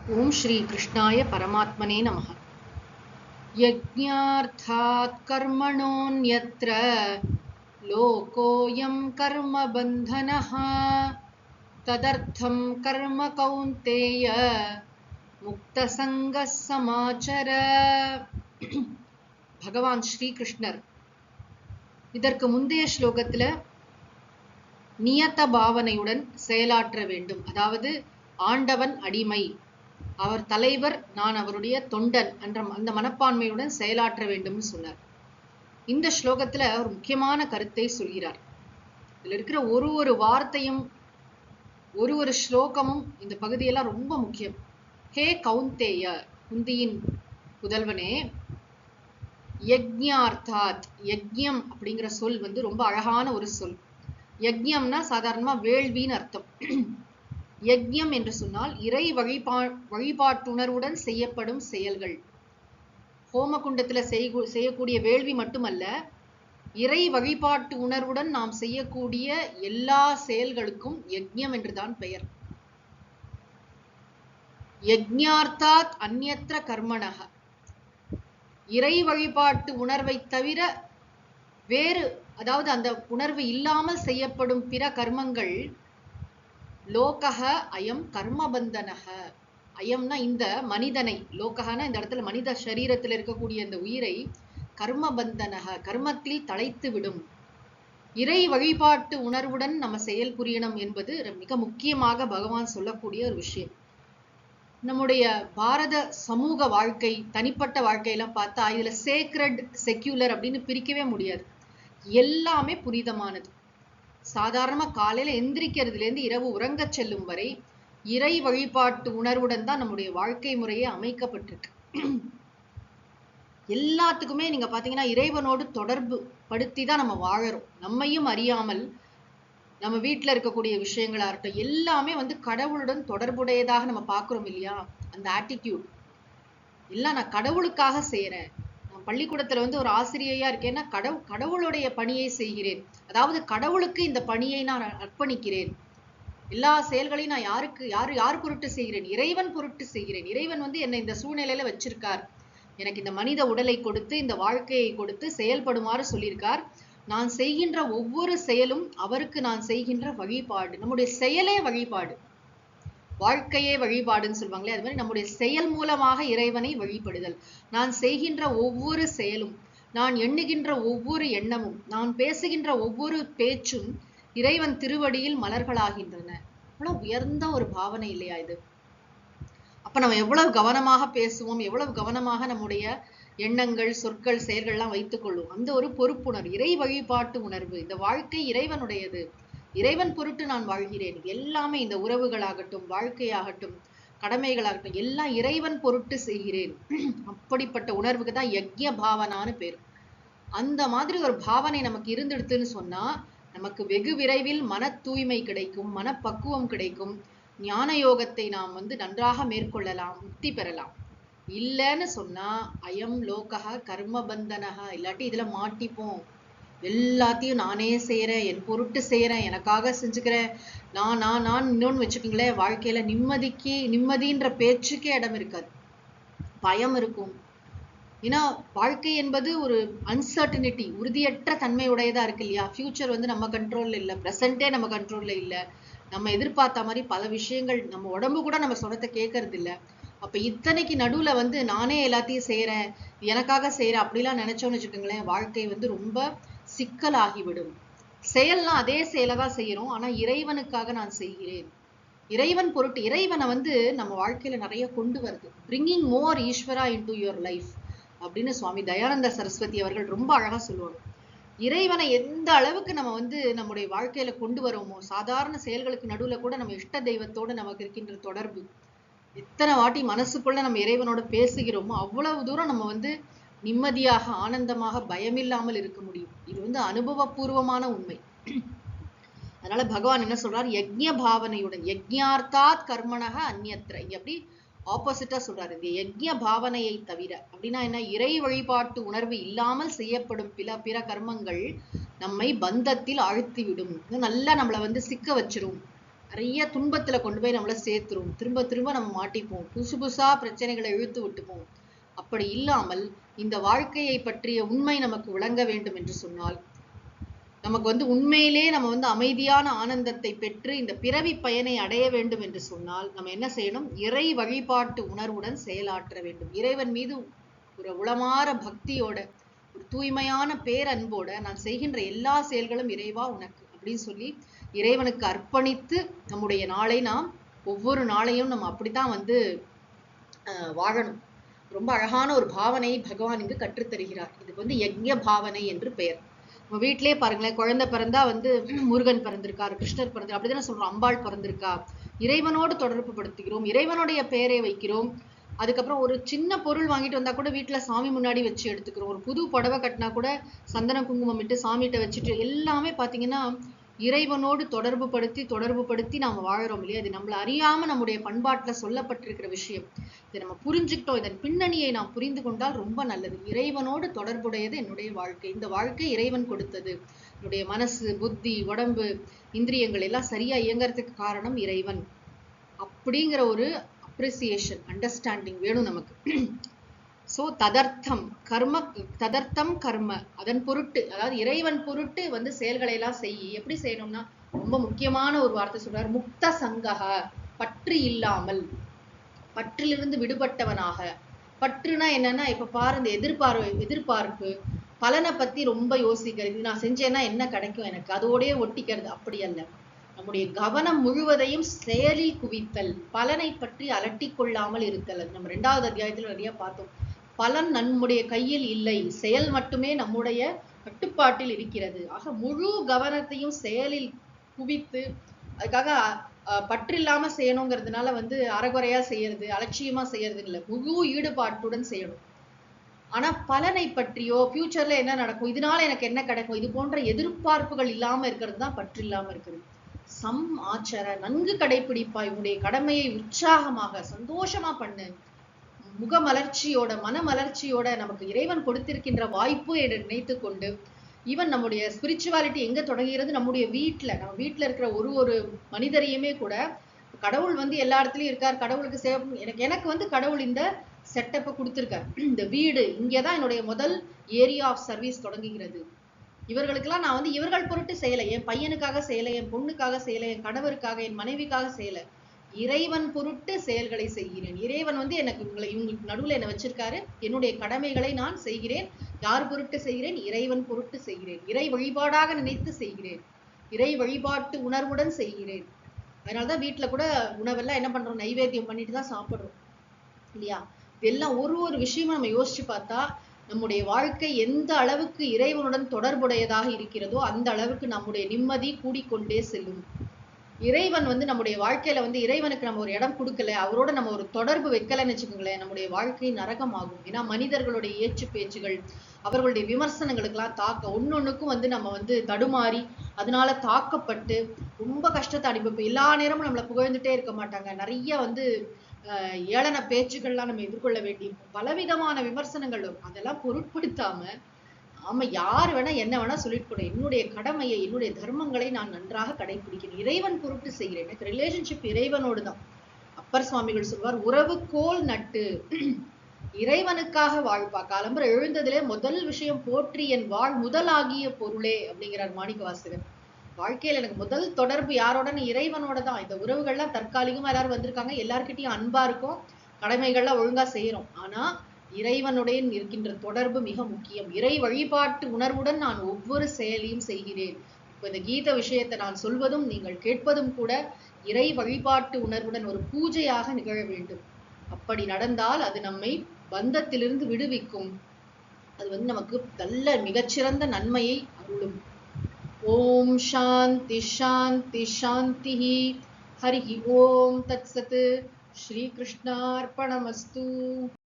ओम श्री कृष्णाय परमात्मने नमः। यज्ञार्थात् कर्मणोऽन्यत्र लोकोऽयं कर्म बन्धनः तदर्थं कर्म कौन्तेय मुक्तसंगः समाचर। பகவான் ஸ்ரீகிருஷ்ணர் இதற்கு முந்தைய ஸ்லோகத்துல நியத பாவனையுடன் செயலாற்ற வேண்டும், அதாவது ஆண்டவன் அடிமை, அவர் தலைவர், நான் அவருடைய தொண்டன் என்ற அந்த மனப்பான்மையுடன் செயலாற்ற வேண்டும் சொன்னார். இந்த ஸ்லோகத்துல ஒரு முக்கியமான கருத்தை சொல்கிறார். இதுல இருக்கிற ஒரு வார்த்தையும் ஒரு ஸ்லோகமும் இந்த பகுதியெல்லாம் ரொம்ப முக்கியம். ஹே கௌந்தேய, குந்தியின் புதல்வனே, யஜ்ஞார்த்தாத், யஜ்ஞம் அப்படிங்கிற சொல் ரொம்ப அழகான ஒரு சொல். யஜ்ஞம்னா சாதாரணமா வேள்வின்னு அர்த்தம். யஜ்ஞம் என்று சொன்னால் இறை வழிபாட்டுணர்வுடன் செய்யப்படும் செயல்கள். ஹோமகுண்டத்துல செய்யக்கூடிய வேள்வி மட்டுமல்ல, இறை வழிபாட்டு உணர்வுடன் நாம் செய்யக்கூடிய எல்லா செயல்களுக்கும் யஜ்ஞம் என்றுதான் பெயர். யஜ்ஞார்த்தாத் அந்யத்ர கர்மணஹ, இறை வழிபாட்டு உணர்வை தவிர வேறு, அதாவது அந்த உணர்வு இல்லாமல் செய்யப்படும் பிற கர்மங்கள் லோகஹ அயம் கர்மபந்தனஹ. அயம்னா இந்த மனிதனை, லோகஹனா இந்த இடத்துல மனித சரீரத்தில் இருக்கக்கூடிய இந்த உயிரை கர்மபந்தனஹ, கர்மத்தில் தளைத்து விடும். இறை வழிபாட்டு உணர்வுடன் நம்ம செயல் புரியணும் என்பது மிக முக்கியமாக பகவான் சொல்லக்கூடிய ஒரு விஷயம். நம்முடைய பாரத சமூக வாழ்க்கை, தனிப்பட்ட வாழ்க்கையெல்லாம் பார்த்தா இதுல சேக்ரெட் செக்யூலர் அப்படின்னு பிரிக்கவே முடியாது. எல்லாமே புனிதமானது. சாதாரணமா காலையில எந்திரிக்கிறதுல இருந்து இரவு உறங்க செல்லும் வரை இறை வழிபாட்டு உணர்வுடன் தான் நம்முடைய வாழ்க்கை முறையே அமைக்கப்பட்டிருக்கு. எல்லாத்துக்குமே நீங்க பாத்தீங்கன்னா இறைவனோடு தொடர்பு படுத்தி தான் நம்ம வாழறோம். நம்மையும் அறியாமல் நம்ம வீட்டுல இருக்கக்கூடிய விஷயங்களா இருக்கட்டும், எல்லாமே கடவுளுடன் தொடர்புடையதாக நம்ம பாக்குறோம் இல்லையா? அந்த ஆட்டிடியூட் எல்லாம் நான் கடவுளுக்காக செய்யறேன். பள்ளிக்கூடத்துல ஒரு ஆசிரியையா இருக்கேன்னா கடவுளுடைய பணியை செய்கிறேன், அதாவது கடவுளுக்கு இந்த பணியை நான் அர்ப்பணிக்கிறேன். எல்லா செயல்களையும் நான் யார் பொருட்டு செய்கிறேன்? இறைவன் பொருட்டு செய்கிறேன். இறைவன் என்னை இந்த சூழ்நிலையில வச்சிருக்கார், எனக்கு இந்த மனித உடலை கொடுத்து இந்த வாழ்க்கையை கொடுத்து செயல்படுமாறு சொல்லியிருக்கார். நான் செய்கின்ற ஒவ்வொரு செயலும் அவருக்கு நான் செய்கின்ற வழிபாடு. நம்முடைய செயலே வழிபாடு, வாழ்க்கையே வழிபாடுன்னு சொல்லுவாங்களே, அது மாதிரி நம்முடைய செயல் மூலமாக இறைவனை வழிபடுதல். நான் செய்கின்ற ஒவ்வொரு செயலும், நான் எண்ணுகின்ற ஒவ்வொரு எண்ணமும், நான் பேசுகின்ற ஒவ்வொரு பேச்சும் இறைவன் திருவடியில் மலர்களாகின்றன. எவ்வளவு உயர்ந்த ஒரு பாவனை இல்லையா இது? அப்ப நம்ம எவ்வளவு கவனமாக பேசுவோம், எவ்வளவு கவனமாக நம்முடைய எண்ணங்கள், சொற்கள், செயல்கள்லாம் வைத்துக் கொள்வோம். அந்த ஒரு பொறுப்புணர்வு, இறை வழிபாட்டு உணர்வு. இந்த வாழ்க்கை இறைவனுடையது, இறைவன் பொருட்டு நான் வாழ்கிறேன். எல்லாமே இந்த உறவுகளாகட்டும், வாழ்க்கையாகட்டும், கடமைகளாகட்டும், எல்லாம் இறைவன் பொருட்டு செய்கிறேன். அப்படிப்பட்ட உணர்வுக்கு தான் யஜ்ய பாவனான்னு பேர். அந்த மாதிரி ஒரு பாவனை நமக்கு இருந்துடுத்துன்னு சொன்னா நமக்கு வெகு விரைவில் மன தூய்மை கிடைக்கும், மனப்பக்குவம் கிடைக்கும், ஞான யோகத்தை நாம் நன்றாக மேற்கொள்ளலாம், முக்தி பெறலாம். இல்லைன்னு சொன்னா அயம் லோகஹ கர்மபந்தனஹ, இல்லாட்டி இதுல மாட்டிப்போம். எல்லாத்தையும் நானே செய்யறேன், என் பொருட்டு செய்யறேன், எனக்காக செஞ்சுக்கிறேன், நான் இன்னொன்னு வச்சுக்கோங்களேன், வாழ்க்கையில நிம்மதின்ற பேச்சுக்கே இடம் இருக்காது, பயம் இருக்கும். ஏன்னா வாழ்க்கை என்பது ஒரு அன்சர்டனிட்டி, உறுதியற்ற தன்மை உடையதா இருக்கு இல்லையா? ஃபியூச்சர் நம்ம கண்ட்ரோல்ல இல்லை, ப்ரெசென்ட்டே நம்ம கண்ட்ரோல்ல இல்லை. நம்ம எதிர்பார்த்த மாதிரி பல விஷயங்கள், நம்ம உடம்பு கூட நம்ம சொல்றத கேட்கறது இல்லை. அப்ப இத்தனைக்கு நடுவுல நானே எல்லாத்தையும் செய்யறேன், எனக்காக செய்யறேன் அப்படிலாம் நினைச்சோன்னு வச்சுக்கோங்களேன், வாழ்க்கை ரொம்ப சிக்கலாகிவிடும். செயல்லாம் அதே செயலை தான் செய்யறோம், ஆனா இறைவனுக்காக நான் செய்கிறேன், இறைவன் பொருட்டு. இறைவனை நம்ம வாழ்க்கையில நிறைய கொண்டு வருது. பிரிங்கிங் மோர் ஈஸ்வரா இன்டு யுவர் லைஃப் அப்படின்னு சுவாமி தயானந்த சரஸ்வதி அவர்கள் ரொம்ப அழகா சொல்லுவாங்க. இறைவனை எந்த அளவுக்கு நம்ம நம்முடைய வாழ்க்கையில கொண்டு வரோமோ, சாதாரண செயல்களுக்கு நடுவுல கூட நம்ம இஷ்ட தெய்வத்தோட நமக்கு இருக்கின்ற தொடர்பு, எத்தனை வாட்டி மனசுக்குள்ள நம்ம இறைவனோட பேசுகிறோமோ அவ்வளவு தூரம் நம்ம நிம்மதியாக, ஆனந்தமாக, பயமில்லாமல் இருக்க முடியும். இது அனுபவபூர்வமான உண்மை. அதனால பகவான் என்ன சொல்றார்? யஜ்ய பாவனையுடன், யஜ்ஞார்த்தாத் கர்மணஹ அந்யத்ர, இங்க அப்படி ஆப்போசிட்டா சொல்றாரு. இந்த யஜ்ய பாவனையை தவிர அப்படின்னா என்ன? இறை வழிபாட்டு உணர்வு இல்லாமல் செய்யப்படும் பிற கர்மங்கள் நம்மை பந்தத்தில் ஆழ்த்திவிடும், நல்லா நம்மளை சிக்க வச்சிரும். நிறைய துன்பத்துல கொண்டு போய் நம்மள சேர்த்துரும். திரும்ப திரும்ப நம்ம மாட்டிப்போம். புதுசு புதுசா பிரச்சனைகளை இழுத்து விட்டுப்போம். அப்படி இல்லாமல் இந்த வாழ்க்கையை பற்றிய உண்மை நமக்கு விளங்க வேண்டும் என்று சொன்னால், நமக்கு உண்மையிலே நம்ம அமைதியான ஆனந்தத்தை பெற்று இந்த பிறவி பயனை அடைய வேண்டும் என்று சொன்னால் நம்ம என்ன செய்யணும்? இறை வழிபாட்டு உணர்வுடன் செயலாற்ற வேண்டும். இறைவன் மீது ஒரு உளமாற பக்தியோட, ஒரு தூய்மையான பேரன்போட நான் செய்கின்ற எல்லா செயல்களும் இறைவா உனக்கு அப்படின்னு சொல்லி இறைவனுக்கு அர்ப்பணித்து நம்முடைய நாளை நாம் ஒவ்வொரு நாளையும் நம்ம அப்படித்தான் வாழணும். ரொம்ப அழகான ஒரு பாவனை பகவான் இங்கு கற்றுத்தருகிறார். இதுக்கு யக்ஞ பாவனை என்று பெயர். நம்ம வீட்டிலேயே பாருங்களேன், குழந்தை பிறந்தா முருகன் பிறந்திருக்கார், கிருஷ்ணர் பிறந்திருக்கார், அப்படிதானே சொல்றோம். அம்பாள் பிறந்திருக்கா, இறைவனோடு தொடர்பு படுத்துகிறோம், இறைவனுடைய பெயரை வைக்கிறோம். அதுக்கப்புறம் ஒரு சின்ன பொருள் வாங்கிட்டு வந்தா கூட வீட்டுல சாமி முன்னாடி வச்சு எடுத்துக்கிறோம். ஒரு புது புடவை கட்டினா கூட சந்தன குங்குமம் இட்டு சாமிகிட்ட வச்சுட்டு எல்லாமே பாத்தீங்கன்னா இறைவனோடு தொடர்பு படுத்தி நாம வாழறோம் இல்லையா? இது நம்மள அறியாம நம்முடைய பண்பாட்டுல சொல்லப்பட்டிருக்கிற விஷயம். இதை நம்ம புரிஞ்சுக்கிட்டோம். இதன் பின்னணியை நாம் புரிந்து கொண்டால் ரொம்ப நல்லது. இறைவனோடு தொடர்புடையது என்னுடைய வாழ்க்கை. இந்த வாழ்க்கை இறைவன் கொடுத்தது. என்னுடைய மனசு, புத்தி, உடம்பு, இந்திரியங்கள் எல்லாம் சரியா இயங்குறதுக்கு காரணம் இறைவன். அப்படிங்கிற ஒரு அப்ரிசியேஷன், அண்டர்ஸ்டாண்டிங் வேணும் நமக்கு. சோ ததர்த்தம் கர்ம, அதன் பொருட்டு, அதாவது இறைவன் பொருட்டு செயல்களை எல்லாம் செய்ய. எப்படி செய்யணும்னா, ரொம்ப முக்கியமான ஒரு வார்த்தை சொல்றார், முக்த சங்கஹ, பற்று இல்லாமல், பற்றிலிருந்து விடுபட்டவனாக. பற்றுனா என்னன்னா, இப்ப பாரு, இந்த எதிர்பார்ப்பு பலனை பத்தி ரொம்ப யோசிக்கிறது. நான் செஞ்சேன்னா என்ன கிடைக்கும் எனக்கு, அதோடய ஒட்டிக்கிறது. அப்படி அல்ல. நம்முடைய கவனம் முழுவதையும் செயலில் குவித்தல், பலனை பற்றி அலட்டி கொள்ளாமல் இருத்தல். அது நம்ம 2வது அத்தியாயத்துல நிறைய பார்த்தோம். பலன் நம்முடைய கையில் இல்லை, செயல் மட்டுமே நம்முடைய கட்டுப்பாட்டில் இருக்கிறது. ஆக முழு கவனத்தையும் செயலில் குவித்து, அதுக்காக பற்றில்லாம செய்யணுங்கிறதுனால அறகுறையா செய்யறது, அலட்சியமா செய்யறது இல்லை, முழு ஈடுபாட்டுடன் செய்யணும். ஆனா பலனை பற்றியோ, ஃபியூச்சர்ல என்ன நடக்கும், இதனால எனக்கு என்ன கிடைக்கும், இது போன்ற எதிர்பார்ப்புகள் இல்லாம இருக்கிறது தான் பற்றில்லாம இருக்கிறது. சம் ஆச்சர, நன்கு கடைபிடிப்பாய், உன்னுடைய கடமையை உற்சாகமாக சந்தோஷமா பண்ணு, முகமலர்ச்சியோட, மனமலர்ச்சியோட, நமக்கு இறைவன் கொடுத்திருக்கின்ற வாய்ப்பு என்று நினைத்து கொண்டு, ஈவன் நம்முடைய ஸ்பிரிச்சுவாலிட்டி எங்க தொடங்குகிறது? நம்முடைய வீட்டுல. நம்ம வீட்டுல இருக்கிற ஒரு மனிதரையுமே கூட கடவுள் எல்லா இடத்துலயும் இருக்கார். கடவுளுக்கு சேவை, எனக்கு கடவுள் இந்த செட்டப்பை கொடுத்திருக்கார். இந்த வீடு இங்கேதான் என்னுடைய முதல் ஏரியா ஆஃப் சர்வீஸ் தொடங்குகிறது. இவர்களுக்கெல்லாம் நான் இவர்கள் பொருட்டு செய்யலை, என் பையனுக்காக செய்யலை, என் பொண்ணுக்காக செய்யலை, என் கணவருக்காக, என் மனைவிக்காக செய்யலை, இறைவன் பொருட்டு செயல்களை செய்கிறேன். இறைவன் எனக்கு இவங்களுக்கு நடுவுல என்ன வச்சிருக்காரு, என்னுடைய கடமைகளை நான் செய்கிறேன். யார் பொருட்டு செய்கிறேன்? இறைவன் பொருட்டு செய்கிறேன். இறை வழிபாடாக நினைத்து செய்கிறேன். இறை வழிபாட்டு உணர்வுடன் செய்கிறேன். அதனாலதான் வீட்டுல கூட உணவெல்லாம் என்ன பண்றோம், நைவேத்தியம் பண்ணிட்டு தான் சாப்பிடுறோம் இல்லையா? இதெல்லாம் ஒரு விஷயமா நம்ம யோசிச்சு பார்த்தா, நம்முடைய வாழ்க்கை எந்த அளவுக்கு இறைவனுடன் தொடர்புடையதாக இருக்கிறதோ அந்த அளவுக்கு நம்முடைய நிம்மதி கூடிக்கொண்டே செல்லும். இறைவன் நம்முடைய வாழ்க்கையில இறைவனுக்கு நம்ம ஒரு இடம் கொடுக்கல, அவரோட நம்ம ஒரு தொடர்பு வைக்கலன்னு வச்சுக்கோங்களேன், நம்முடைய வாழ்க்கை நரகமாகும். ஏன்னா மனிதர்களுடைய ஏச்சு பேச்சுகள், அவர்களுடைய விமர்சனங்களுக்கெல்லாம் ஒன்னொன்னுக்கும் நம்ம தடுமாறி அதனால தாக்கப்பட்டு ரொம்ப கஷ்டத்தை அனுபவிப்போம். எல்லா நேரமும் நம்மளை புகழ்ந்துட்டே இருக்க மாட்டாங்க. நிறைய ஏளன பேச்சுக்கள்லாம் நம்ம எதிர்கொள்ள வேண்டியிருக்கும். பலவிதமான விமர்சனங்கள். அதெல்லாம் பொருட்படுத்தாம, ஆமா யார் வேணா என்ன வேணா சொல்லிட்டு போறேன், என்னுடைய கடமையை, என்னுடைய தர்மங்களை நான் நன்றாக கடைபிடிக்கிறேன், இறைவன் பொருட்டு செய்கிறேன். எனக்கு ரிலேஷன்ஷிப் இறைவனோடு தான். அப்பர் சுவாமிகள் சொல்வார், உறவுக்கோல் நட்டு இறைவனுக்காக வாழ்ப்பா. காலம்பர எழுந்ததிலே முதல் விஷயம், போற்றி என் வாழ் முதலாகிய பொருளே அப்படிங்கிறார் மாணிக்க வாசகர். வாழ்க்கையில எனக்கு முதல் தொடர்பு யாரோட? இறைவனோட தான். இந்த உறவுகள்லாம் தற்காலிகமா எல்லாரும் வந்திருக்காங்க, எல்லார்கிட்டையும் அன்பா இருக்கும், கடமைகள்லாம் ஒழுங்கா செய்யறோம். ஆனா இறைவனுடைய இருக்கின்ற தொடர்பு மிக முக்கியம். இறை வழிபாட்டு உணர்வுடன் நான் ஒவ்வொரு செயலையும் செய்கிறேன். இப்ப இந்த கீத விஷயத்தை நான் சொல்வதும் நீங்கள் கேட்பதும் கூட இறை வழிபாட்டு உணர்வுடன் ஒரு பூஜையாக நிகழ வேண்டும். அப்படி நடந்தால் அது நம்மை பந்தத்திலிருந்து விடுவிக்கும். அது நமக்கு நல்ல மிகச்சிறந்த நன்மையை அருளும். ஓம் சாந்தி சாந்தி சாந்தி. ஹரி ஓம் தத் சத். ஸ்ரீ கிருஷ்ணார்ப்பணமஸ்து.